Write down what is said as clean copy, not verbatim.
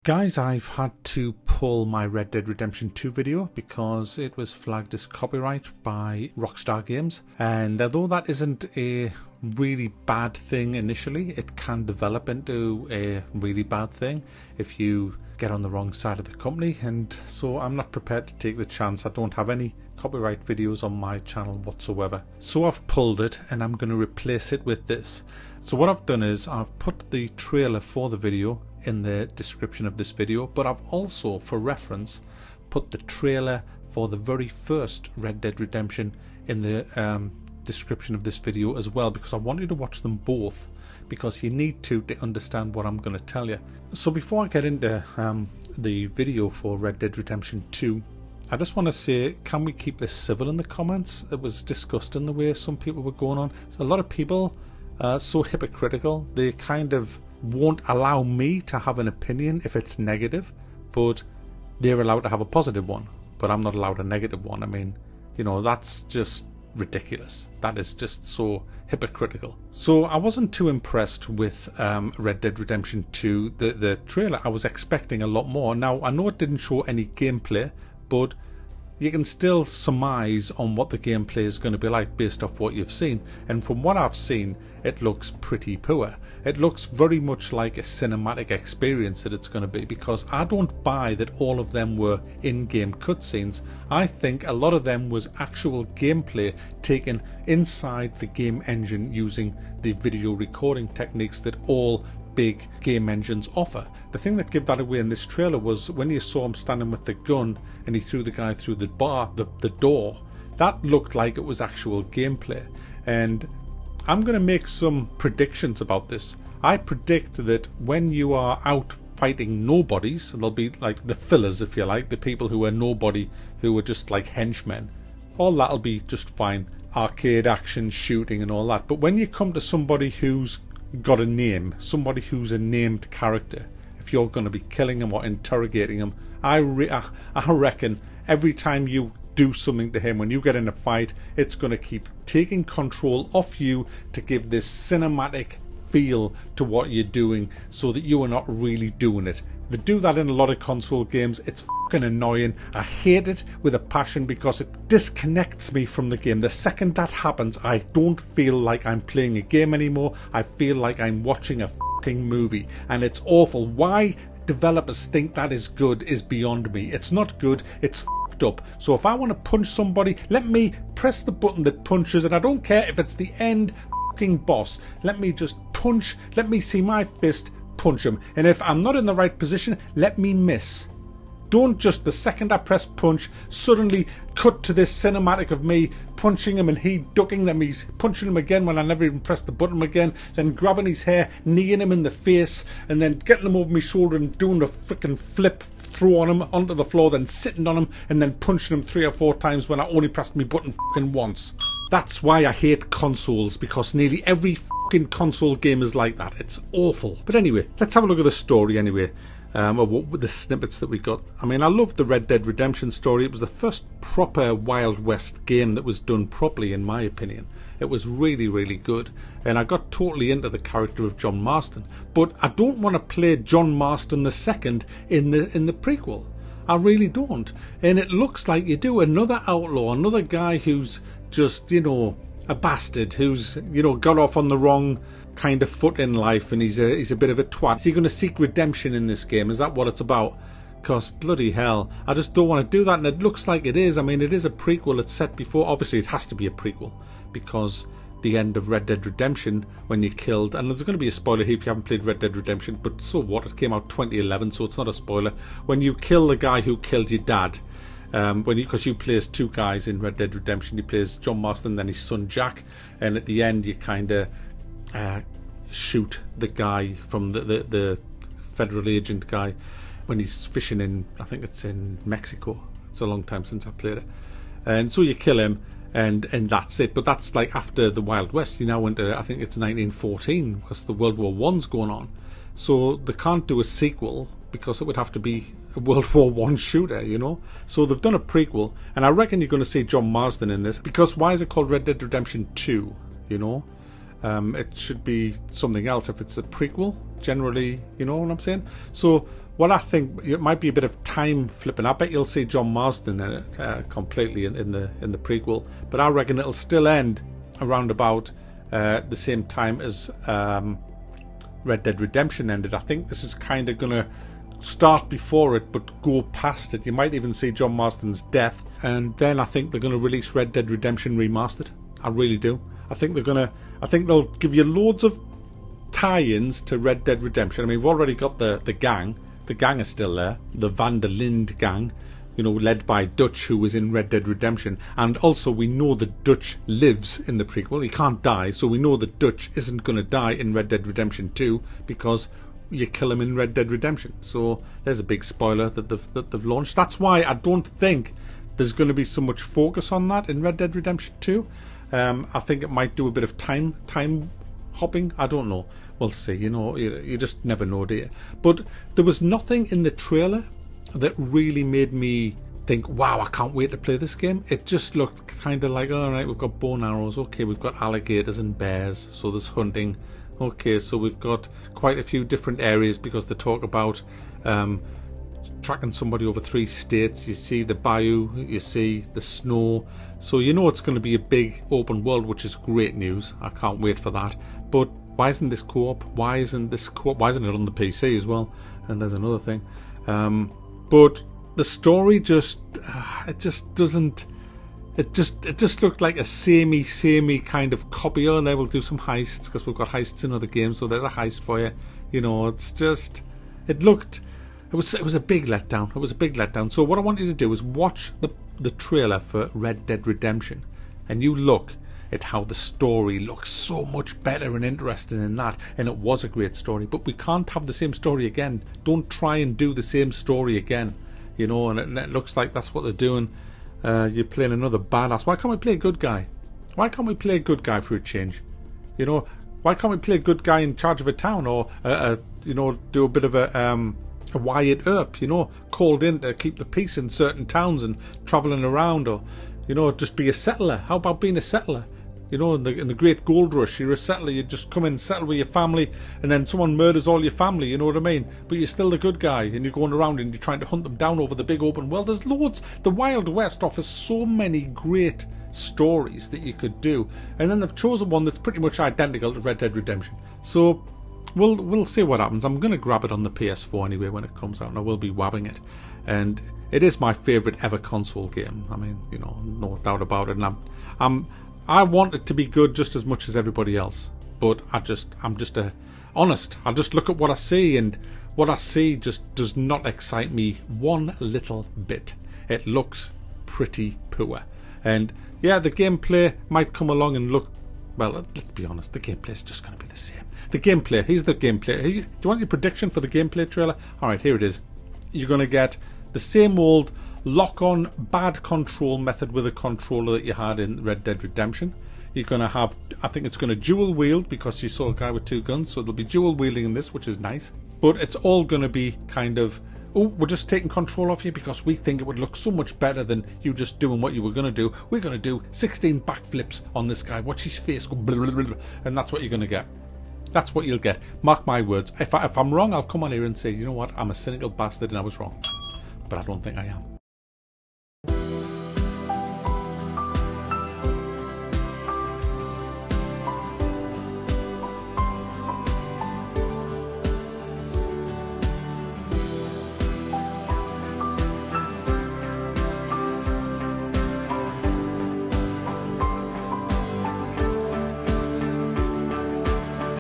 Guys, I've had to pull my Red Dead Redemption 2 video because it was flagged as copyright by Rockstar Games, and although that isn't a really bad thing initially, it can develop into a really bad thing if you get on the wrong side of the company, and so I'm not prepared to take the chance. I don't have any copyright videos on my channel whatsoever, so I've pulled it and I'm going to replace it with this. So what I've done is I've put the trailer for the video in the description of this video, but I've also, for reference, put the trailer for the very first Red Dead Redemption in the description of this video as well, because I want you to watch them both, because you need to understand what I'm going to tell you. So before I get into the video for Red Dead Redemption 2, I just want to say, can we keep this civil in the comments? It was disgusting the way some people were going on. So a lot of people so hypocritical. They kind of won't allow me to have an opinion if it's negative, but they're allowed to have a positive one, but I'm not allowed a negative one. I mean, you know, that's just ridiculous. That is just so hypocritical. So I wasn't too impressed with Red Dead Redemption 2. The trailer, I was expecting a lot more. Now, I know it didn't show any gameplay, but you can still surmise on what the gameplay is going to be like based off what you've seen, and from what I've seen, it looks pretty poor. It looks very much like a cinematic experience that it's going to be, because I don't buy that all of them were in-game cutscenes. I think a lot of them was actual gameplay taken inside the game engine using the video recording techniques that all big game engines offer. The thing that gave that away in this trailer was when you saw him standing with the gun and he threw the guy through the door, that looked like it was actual gameplay. And I'm going to make some predictions about this. I predict that when you are out fighting nobodies, there'll be like the fillers, if you like, the people who are nobody, who are just like henchmen, all that'll be just fine. Arcade action, shooting and all that. But when you come to somebody who's got a name, somebody who's a named character, if you're going to be killing him or interrogating him, I reckon every time you do something to him, when you get in a fight, it's going to keep taking control off you to give this cinematic feel to what you're doing, so that you are not really doing it. They do that in a lot of console games. It's fucking annoying. I hate it with a passion because it disconnects me from the game. The second that happens, I don't feel like I'm playing a game anymore. I feel like I'm watching a fucking movie, and it's awful. Why developers think that is good is beyond me. It's not good. It's fucked up. So if I want to punch somebody, let me press the button that punches, and I don't care if it's the end fucking boss. Let me just punch. Let me see my fist punch him, and if I'm not in the right position, let me miss. Don't just the second I press punch suddenly cut to this cinematic of me punching him and he ducking, then me punching him again when I never even pressed the button again, then grabbing his hair, kneeing him in the face, and then getting him over my shoulder and doing a freaking flip throw on him onto the floor, then sitting on him and then punching him 3 or 4 times when I only pressed my button fucking once. That's why I hate consoles, because nearly every fucking console game is like that. It's awful. But anyway, let's have a look at the story anyway, or what the snippets that we got. I mean, I love the Red Dead Redemption story. It was the first proper Wild West game that was done properly, in my opinion. It was really, really good, and I got totally into the character of John Marston. But I don't want to play John Marston II in the prequel. I really don't. And it looks like you do. Another outlaw, another guy who's just, you know, a bastard, who's, you know, got off on the wrong kind of foot in life, and he's a bit of a twat. Is he going to seek redemption in this game? Is that what it's about? Because bloody hell, I just don't want to do that, and it looks like it is. I mean, it is a prequel. It's set before. Obviously, it has to be a prequel, because the end of Red Dead Redemption, when you killed, and there's going to be a spoiler here if you haven't played Red Dead Redemption, but so what? It came out 2011, so it's not a spoiler. When you kill the guy who killed your dad, because you play as 2 guys in Red Dead Redemption, you play as John Marston and then his son Jack, and at the end you kind of shoot the guy from the federal agent guy when he's fishing in, I think it's in Mexico. It's a long time since I played it, and so you kill him, and that's it. But that's like after the Wild West. You now went to, I think it's 1914, because the World War I's going on, so they can't do a sequel because it would have to be a World War I shooter, you know. So they've done a prequel, and I reckon you're going to see John Marston in this, because why is it called Red Dead Redemption 2, you know? It should be something else if it's a prequel, generally, you know what I'm saying? So what I think it might be a bit of time flipping. I bet you'll see John Marston in it completely in the prequel, but I reckon it'll still end around about the same time as Red Dead Redemption ended. I think this is kind of gonna start before it but go past it. You might even see John Marston's death, and then I think they're gonna release Red Dead Redemption Remastered. I really do. I think they'll give you loads of tie-ins to Red Dead Redemption. I mean, we've already got the gang. The gang is still there. The Van der Linde gang, you know, led by Dutch, who was in Red Dead Redemption. And also we know that Dutch lives in the prequel. He can't die, so we know that Dutch isn't going to die in Red Dead Redemption 2 because you kill him in Red Dead Redemption. So there's a big spoiler that they've launched. That's why I don't think there's going to be so much focus on that in Red Dead Redemption 2. I think it might do a bit of time hopping. I don't know. We'll see. You know, you just never know, do you? But there was nothing in the trailer that really made me think, wow, I can't wait to play this game. It just looked kind of like, all right, we've got bow and arrows. Okay, we've got alligators and bears, so there's hunting. Okay, so we've got quite a few different areas because they talk about tracking somebody over 3 states. You see the bayou, you see the snow, so you know it's going to be a big open world, which is great news. I can't wait for that. But why isn't this co-op? Why isn't it on the PC as well? And there's another thing. But the story just it just looked like a samey kind of copy. And they will do some heists because we've got heists in other games, so there's a heist for you. You know, it was a big letdown. It was a big letdown. So what I want you to do is watch the trailer for Red Dead Redemption, and you look at how the story looks so much better and interesting in that. And it was a great story, but we can't have the same story again. Don't try and do the same story again, you know. And it looks like that's what they're doing. You're playing another badass. Why can't we play a good guy? Why can't we play a good guy for a change? You know, why can't we play a good guy in charge of a town, or you know, do a bit of a Wyatt Earp, you know, called in to keep the peace in certain towns and travelling around, or you know, just be a settler. How about being a settler? You know, in the Great Gold Rush, you're a settler. You just come in and settle with your family, and then someone murders all your family. You know what I mean? But you're still the good guy, and you're going around and you're trying to hunt them down over the big open world. There's loads. The Wild West offers so many great stories that you could do, and then they've chosen one that's pretty much identical to Red Dead Redemption. So we'll see what happens. I'm going to grab it on the PS4 anyway when it comes out, and I will be wabbing it. And it is my favourite ever console game. I mean, you know, no doubt about it. And I want it to be good just as much as everybody else, but I'm just honest. I just look at what I see, and what I see just does not excite me one little bit. It looks pretty poor, and yeah, the gameplay might come along and look, well, let's be honest, the gameplay is just going to be the same. The gameplay, here's the gameplay. Do you want your prediction for the gameplay trailer? Alright, here it is. You're going to get the same old lock-on bad control method with a controller that you had in Red Dead Redemption. You're going to have, I think it's going to dual wield, because you saw a guy with 2 guns, so there'll be dual wielding in this, which is nice. But it's all going to be kind of, oh, we're just taking control off you because we think it would look so much better than you just doing what you were going to do. We're going to do 16 backflips on this guy. Watch his face go blah, blah, blah, blah, and that's what you're going to get. That's what you'll get. Mark my words. If I'm wrong, I'll come on here and say, you know what, I'm a cynical bastard and I was wrong. But I don't think I am.